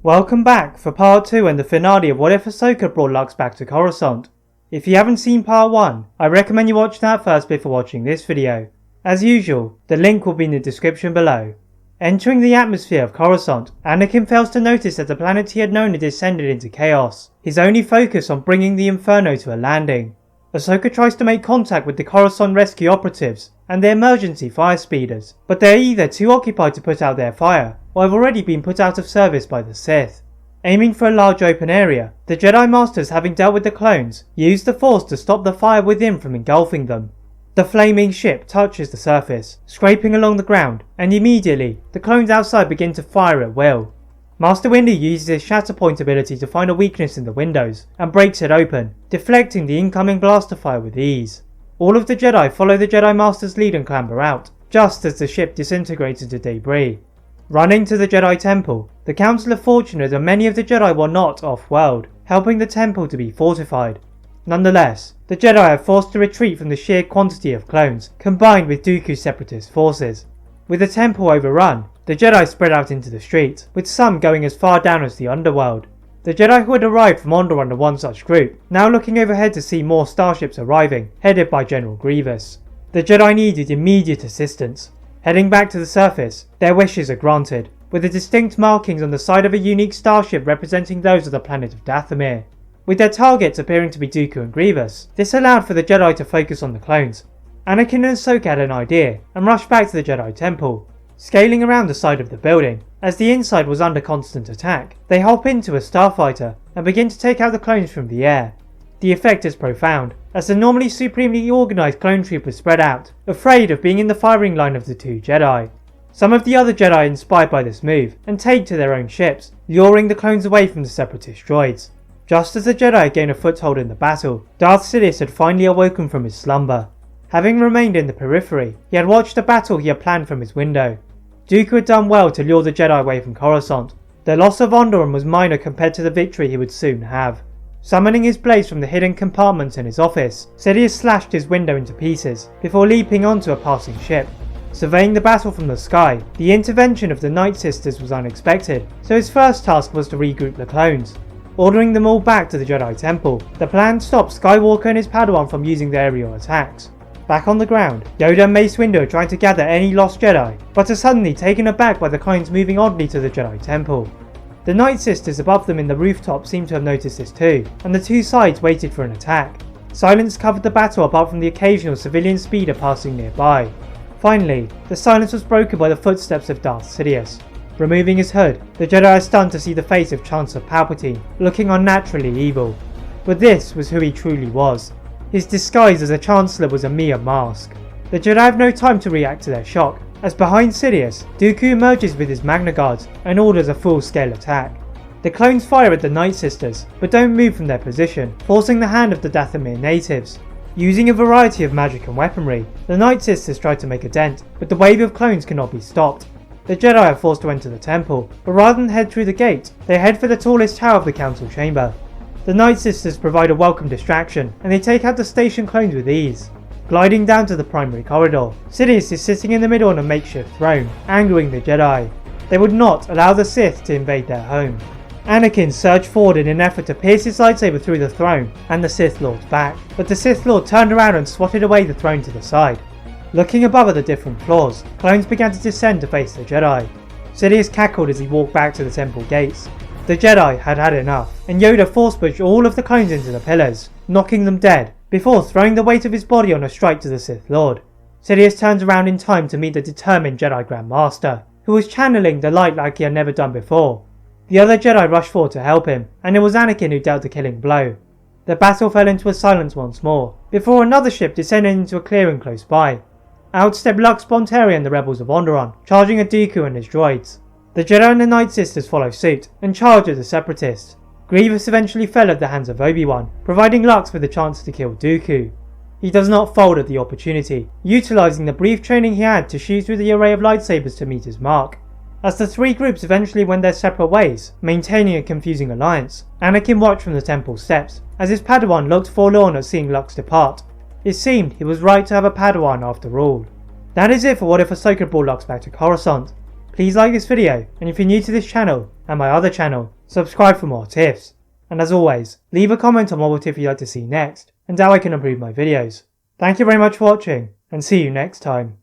Welcome back for part 2 and the finale of What If Ahsoka Brought Lux Back to Coruscant. If you haven't seen part 1, I recommend you watch that first before watching this video. As usual, the link will be in the description below. Entering the atmosphere of Coruscant, Anakin fails to notice that the planet he had known had descended into chaos, his only focus on bringing the Inferno to a landing. Ahsoka tries to make contact with the Coruscant rescue operatives and the emergency fire speeders, but they are either too occupied to put out their fire, or have already been put out of service by the Sith. Aiming for a large open area, the Jedi Masters, having dealt with the clones, use the Force to stop the fire within from engulfing them. The flaming ship touches the surface, scraping along the ground, and immediately, the clones outside begin to fire at will. Master Windu uses his Shatterpoint ability to find a weakness in the windows, and breaks it open, deflecting the incoming blaster fire with ease. All of the Jedi follow the Jedi Master's lead and clamber out, just as the ship disintegrates into debris. Running to the Jedi Temple, the Council are fortunate that many of the Jedi were not off-world, helping the temple to be fortified. Nonetheless, the Jedi are forced to retreat from the sheer quantity of clones, combined with Dooku's separatist forces. With the temple overrun, the Jedi spread out into the streets, with some going as far down as the underworld. The Jedi who had arrived from Onderon are one such group, now looking overhead to see more starships arriving, headed by General Grievous. The Jedi needed immediate assistance. Heading back to the surface, their wishes are granted, with the distinct markings on the side of a unique starship representing those of the planet of Dathomir. With their targets appearing to be Dooku and Grievous, this allowed for the Jedi to focus on the clones. Anakin and Ahsoka had an idea, and rushed back to the Jedi Temple. Scaling around the side of the building, as the inside was under constant attack, they hop into a starfighter, and begin to take out the clones from the air. The effect is profound, as the normally supremely organised clone troopers spread out, afraid of being in the firing line of the two Jedi. Some of the other Jedi are inspired by this move, and take to their own ships, luring the clones away from the separatist droids. Just as the Jedi gain a foothold in the battle, Darth Sidious had finally awoken from his slumber. Having remained in the periphery, he had watched the battle he had planned from his window. Dooku had done well to lure the Jedi away from Coruscant. The loss of Onderon was minor compared to the victory he would soon have. Summoning his blades from the hidden compartments in his office, Sidious slashed his window into pieces, before leaping onto a passing ship. Surveying the battle from the sky, the intervention of the Night Sisters was unexpected, so his first task was to regroup the clones. Ordering them all back to the Jedi Temple, the plan stopped Skywalker and his padawan from using their aerial attacks. Back on the ground, Yoda and Mace Windu are trying to gather any lost Jedi, but are suddenly taken aback by the clones moving oddly to the Jedi Temple. The Night Sisters above them in the rooftop seemed to have noticed this too, and the two sides waited for an attack. Silence covered the battle apart from the occasional civilian speeder passing nearby. Finally, the silence was broken by the footsteps of Darth Sidious. Removing his hood, the Jedi are stunned to see the face of Chancellor Palpatine, looking unnaturally evil. But this was who he truly was. His disguise as a Chancellor was a mere mask. The Jedi have no time to react to their shock, as behind Sidious, Dooku emerges with his Magna Guards and orders a full-scale attack. The clones fire at the Night Sisters, but don't move from their position, forcing the hand of the Dathomir natives. Using a variety of magic and weaponry, the Night Sisters try to make a dent, but the wave of clones cannot be stopped. The Jedi are forced to enter the temple, but rather than head through the gate, they head for the tallest tower of the council chamber. The Night Sisters provide a welcome distraction, and they take out the station clones with ease. Gliding down to the primary corridor, Sidious is sitting in the middle on a makeshift throne, angering the Jedi. They would not allow the Sith to invade their home. Anakin surged forward in an effort to pierce his lightsaber through the throne and the Sith Lord's back, but the Sith Lord turned around and swatted away the throne to the side. Looking above at the different floors, clones began to descend to face the Jedi. Sidious cackled as he walked back to the temple gates. The Jedi had had enough, and Yoda force-pushed all of the clones into the pillars, knocking them dead, before throwing the weight of his body on a strike to the Sith Lord. Sidious turns around in time to meet the determined Jedi Grand Master, who was channeling the light like he had never done before. The other Jedi rushed forward to help him, and it was Anakin who dealt the killing blow. The battle fell into a silence once more, before another ship descended into a clearing close by. Out stepped Lux Bonteri and the rebels of Onderon, charging at Dooku and his droids. The Jedi and the Night Sisters follow suit, and charge at the separatists. Grievous eventually fell at the hands of Obi-Wan, providing Lux with a chance to kill Dooku. He does not fold at the opportunity, utilising the brief training he had to shoot through the array of lightsabers to meet his mark. As the three groups eventually went their separate ways, maintaining a confusing alliance, Anakin watched from the temple steps, as his padawan looked forlorn at seeing Lux depart. It seemed he was right to have a padawan after all. That is it for What If Ahsoka Brought Lux Back to Coruscant. Please like this video, and if you're new to this channel and my other channel, subscribe for more tips. And as always, leave a comment on what tip you'd like to see next, and how I can improve my videos. Thank you very much for watching, and see you next time.